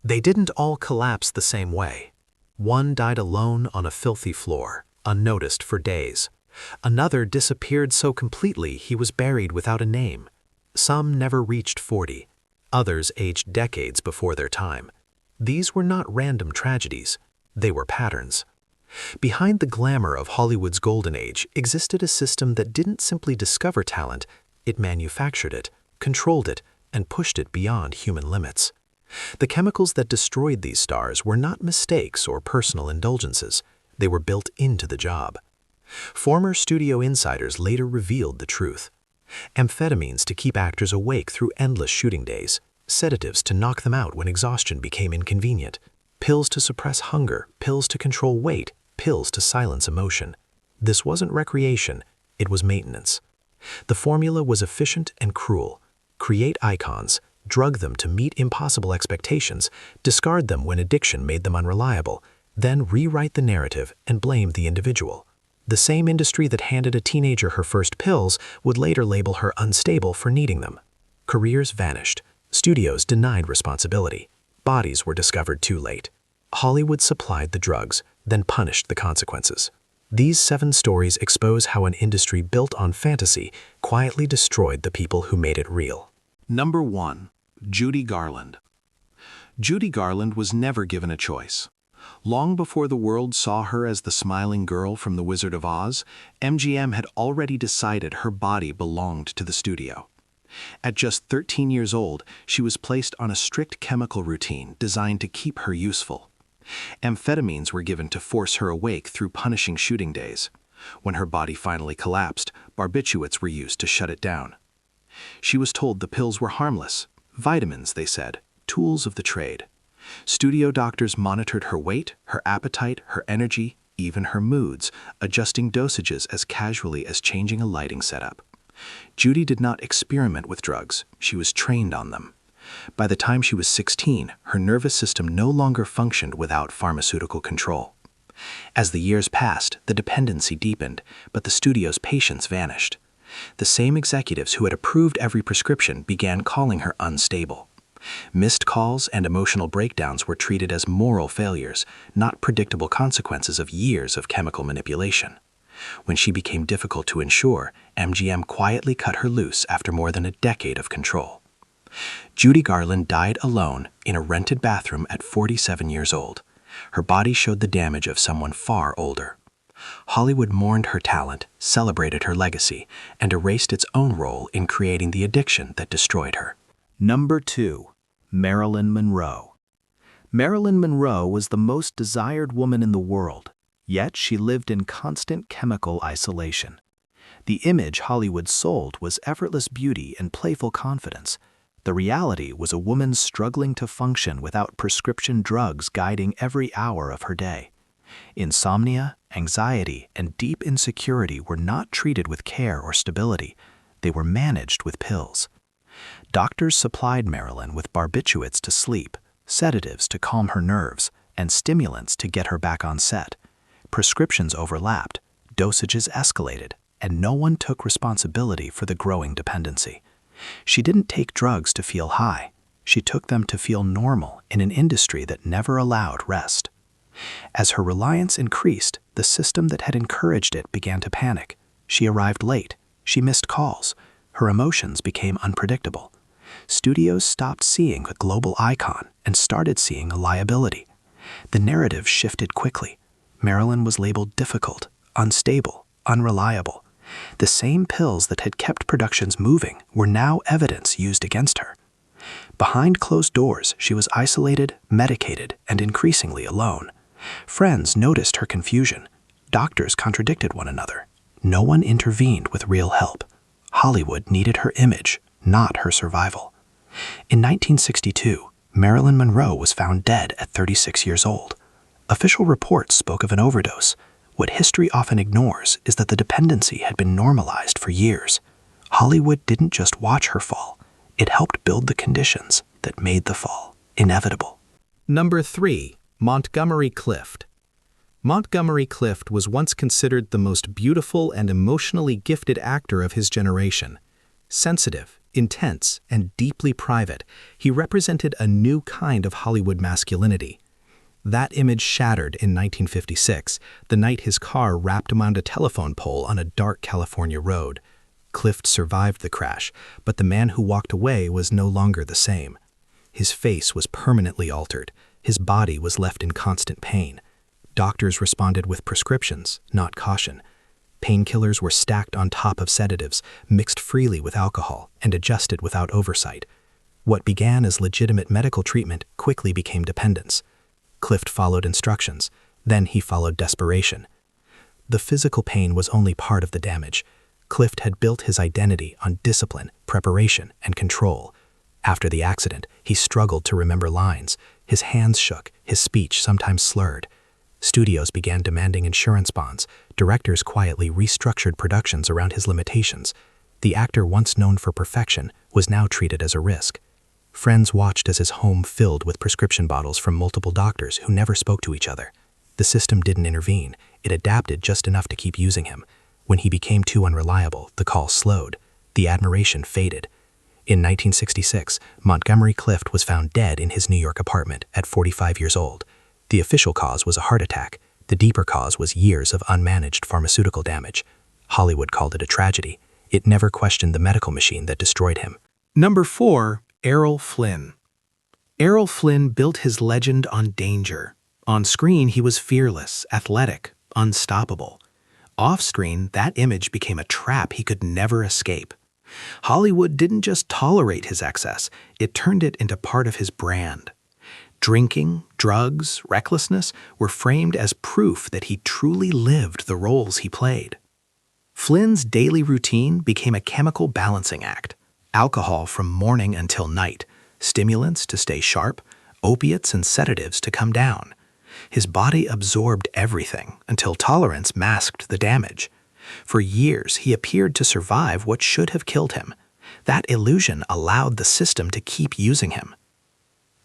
They didn't all collapse the same way. One died alone on a filthy floor, unnoticed for days. Another disappeared so completely he was buried without a name. Some never reached 40. Others aged decades before their time. These were not random tragedies. They were patterns. Behind the glamour of Hollywood's golden age existed a system that didn't simply discover talent, it manufactured it, controlled it, and pushed it beyond human limits. The chemicals that destroyed these stars were not mistakes or personal indulgences. They were built into the job. Former studio insiders later revealed the truth. Amphetamines to keep actors awake through endless shooting days, sedatives to knock them out when exhaustion became inconvenient, pills to suppress hunger, pills to control weight, pills to silence emotion. This wasn't recreation, it was maintenance. The formula was efficient and cruel. Create icons, drug them to meet impossible expectations, discard them when addiction made them unreliable, then rewrite the narrative and blame the individual. The same industry that handed a teenager her first pills would later label her unstable for needing them. Careers vanished. Studios denied responsibility. Bodies were discovered too late. Hollywood supplied the drugs, then punished the consequences. These 7 stories expose how an industry built on fantasy quietly destroyed the people who made it real. Number 1. Judy Garland. Judy Garland was never given a choice. Long before the world saw her as the smiling girl from The Wizard of Oz, MGM had already decided her body belonged to the studio. At just 13 years old, she was placed on a strict chemical routine designed to keep her useful. Amphetamines were given to force her awake through punishing shooting days. When her body finally collapsed, barbiturates were used to shut it down. She was told the pills were harmless. Vitamins, they said, tools of the trade. Studio doctors monitored her weight, her appetite, her energy, even her moods, adjusting dosages as casually as changing a lighting setup. Judy did not experiment with drugs, she was trained on them. By the time she was 16, her nervous system no longer functioned without pharmaceutical control. As the years passed, the dependency deepened, but the studio's patience vanished. The same executives who had approved every prescription began calling her unstable. Missed calls and emotional breakdowns were treated as moral failures, not predictable consequences of years of chemical manipulation. When she became difficult to insure, MGM quietly cut her loose after more than a decade of control. Judy Garland died alone in a rented bathroom at 47 years old. Her body showed the damage of someone far older. Hollywood mourned her talent, celebrated her legacy, and erased its own role in creating the addiction that destroyed her. Number 2. Marilyn Monroe. Marilyn Monroe was the most desired woman in the world, yet she lived in constant chemical isolation. The image Hollywood sold was effortless beauty and playful confidence. The reality was a woman struggling to function without prescription drugs guiding every hour of her day. Insomnia, anxiety, and deep insecurity were not treated with care or stability. They were managed with pills. Doctors supplied Marilyn with barbiturates to sleep, sedatives to calm her nerves, and stimulants to get her back on set. Prescriptions overlapped, dosages escalated, and no one took responsibility for the growing dependency. She didn't take drugs to feel high. She took them to feel normal in an industry that never allowed rest. As her reliance increased, the system that had encouraged it began to panic. She arrived late. She missed calls. Her emotions became unpredictable. Studios stopped seeing a global icon and started seeing a liability. The narrative shifted quickly. Marilyn was labeled difficult, unstable, unreliable. The same pills that had kept productions moving were now evidence used against her. Behind closed doors, she was isolated, medicated, and increasingly alone. Friends noticed her confusion. Doctors contradicted one another. No one intervened with real help. Hollywood needed her image, not her survival. In 1962, Marilyn Monroe was found dead at 36 years old. Official reports spoke of an overdose. What history often ignores is that the dependency had been normalized for years. Hollywood didn't just watch her fall. It helped build the conditions that made the fall inevitable. Number 3. Montgomery Clift. Montgomery Clift was once considered the most beautiful and emotionally gifted actor of his generation. Sensitive, Intense and deeply private, he represented a new kind of Hollywood masculinity. That image shattered in 1956, the night his car wrapped around a telephone pole on a dark California road. Clift survived the crash, but the man who walked away was no longer the same. His face was permanently altered. His body was left in constant pain. Doctors responded with prescriptions, not caution. Painkillers were stacked on top of sedatives, mixed freely with alcohol, and adjusted without oversight. What began as legitimate medical treatment quickly became dependence. Clift followed instructions. Then he followed desperation. The physical pain was only part of the damage. Clift had built his identity on discipline, preparation, and control. After the accident, he struggled to remember lines. His hands shook, his speech sometimes slurred. Studios began demanding insurance bonds. Directors quietly restructured productions around his limitations. The actor once known for perfection was now treated as a risk. Friends watched as his home filled with prescription bottles from multiple doctors who never spoke to each other. The system didn't intervene. It adapted just enough to keep using him. When he became too unreliable, the call slowed. The admiration faded. In 1966, Montgomery Clift was found dead in his New York apartment at 45 years old. The official cause was a heart attack. The deeper cause was years of unmanaged pharmaceutical damage. Hollywood called it a tragedy. It never questioned the medical machine that destroyed him. Number 4. Errol Flynn. Errol Flynn built his legend on danger. On screen, he was fearless, athletic, unstoppable. Off-screen, that image became a trap he could never escape. Hollywood didn't just tolerate his excess, it turned it into part of his brand. Drinking, drugs, recklessness were framed as proof that he truly lived the roles he played. Flynn's daily routine became a chemical balancing act. Alcohol from morning until night, stimulants to stay sharp, opiates and sedatives to come down. His body absorbed everything until tolerance masked the damage. For years, he appeared to survive what should have killed him. That illusion allowed the system to keep using him.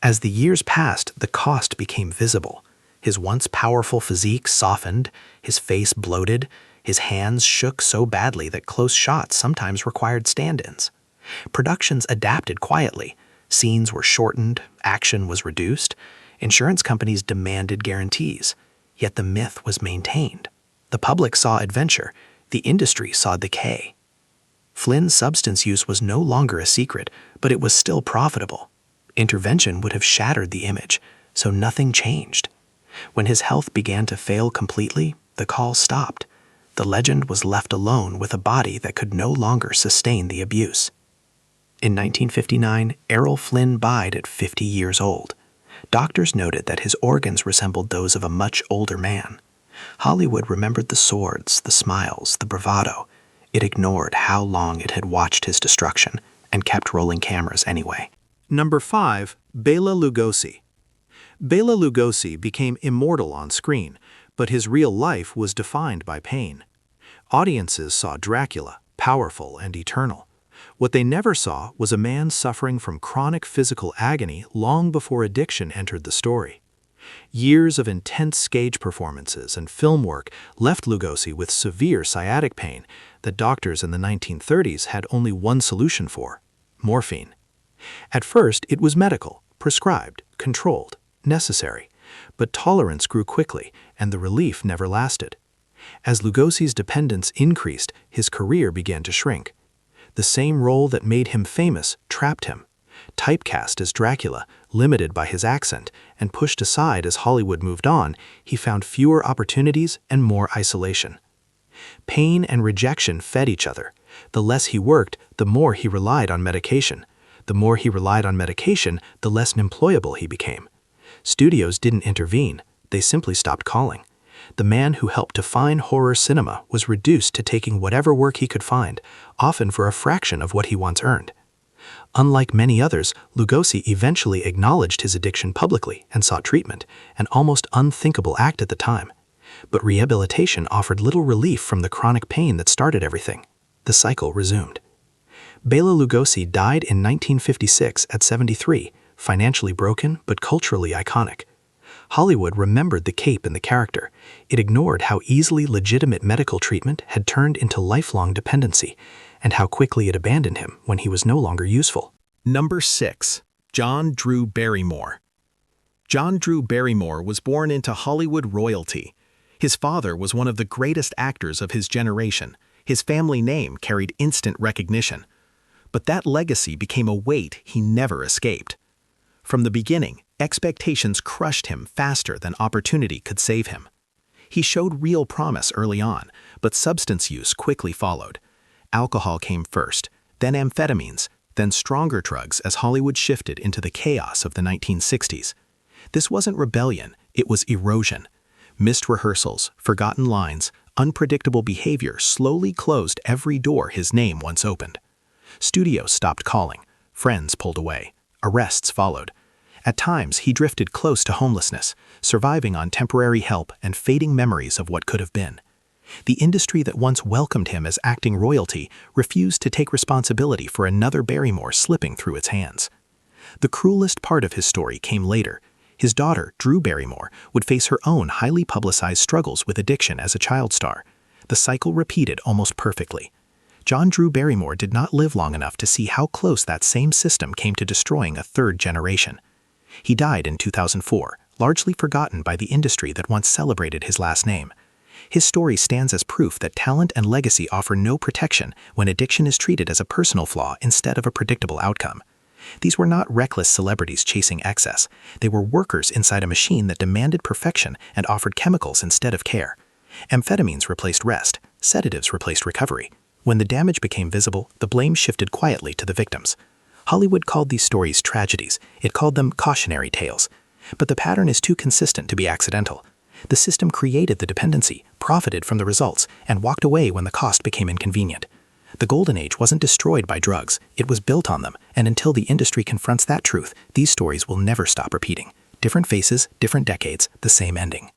As the years passed, the cost became visible. His once powerful physique softened, his face bloated, his hands shook so badly that close shots sometimes required stand-ins. Productions adapted quietly. Scenes were shortened, action was reduced. Insurance companies demanded guarantees. Yet the myth was maintained. The public saw adventure. The industry saw decay. Flynn's substance use was no longer a secret, but it was still profitable. Intervention would have shattered the image, so nothing changed. When his health began to fail completely, the call stopped. The legend was left alone with a body that could no longer sustain the abuse. In 1959, Errol Flynn died at 50 years old. Doctors noted that his organs resembled those of a much older man. Hollywood remembered the swords, the smiles, the bravado. It ignored how long it had watched his destruction and kept rolling cameras anyway. Number 5. Bela Lugosi. Bela Lugosi became immortal on screen, but his real life was defined by pain. Audiences saw Dracula, powerful and eternal. What they never saw was a man suffering from chronic physical agony long before addiction entered the story. Years of intense stage performances and film work left Lugosi with severe sciatic pain that doctors in the 1930s had only one solution for: morphine. At first, it was medical, prescribed, controlled, necessary, but tolerance grew quickly and the relief never lasted. As Lugosi's dependence increased, his career began to shrink. The same role that made him famous trapped him. Typecast as Dracula, limited by his accent, and pushed aside as Hollywood moved on, he found fewer opportunities and more isolation. Pain and rejection fed each other. The less he worked, the more he relied on medication. The more he relied on medication, the less employable he became. Studios didn't intervene, they simply stopped calling. The man who helped define horror cinema was reduced to taking whatever work he could find, often for a fraction of what he once earned. Unlike many others, Lugosi eventually acknowledged his addiction publicly and sought treatment, an almost unthinkable act at the time. But rehabilitation offered little relief from the chronic pain that started everything. The cycle resumed. Bela Lugosi died in 1956 at 73, financially broken but culturally iconic. Hollywood remembered the cape and the character. It ignored how easily legitimate medical treatment had turned into lifelong dependency, and how quickly it abandoned him when he was no longer useful. Number 6. John Drew Barrymore. John Drew Barrymore was born into Hollywood royalty. His father was one of the greatest actors of his generation. His family name carried instant recognition. But that legacy became a weight he never escaped. From the beginning, expectations crushed him faster than opportunity could save him. He showed real promise early on, but substance use quickly followed. Alcohol came first, then amphetamines, then stronger drugs as Hollywood shifted into the chaos of the 1960s. This wasn't rebellion, it was erosion. Missed rehearsals, forgotten lines, unpredictable behavior slowly closed every door his name once opened. Studios stopped calling, friends pulled away, arrests followed. At times, he drifted close to homelessness, surviving on temporary help and fading memories of what could have been. The industry that once welcomed him as acting royalty refused to take responsibility for another Barrymore slipping through its hands. The cruelest part of his story came later. His daughter, Drew Barrymore, would face her own highly publicized struggles with addiction as a child star. The cycle repeated almost perfectly. John Drew Barrymore did not live long enough to see how close that same system came to destroying a third generation. He died in 2004, largely forgotten by the industry that once celebrated his last name. His story stands as proof that talent and legacy offer no protection when addiction is treated as a personal flaw instead of a predictable outcome. These were not reckless celebrities chasing excess. They were workers inside a machine that demanded perfection and offered chemicals instead of care. Amphetamines replaced rest. Sedatives replaced recovery. When the damage became visible, the blame shifted quietly to the victims. Hollywood called these stories tragedies. It called them cautionary tales. But the pattern is too consistent to be accidental. The system created the dependency, profited from the results, and walked away when the cost became inconvenient. The golden age wasn't destroyed by drugs, it was built on them, and until the industry confronts that truth, these stories will never stop repeating. Different faces, different decades, the same ending.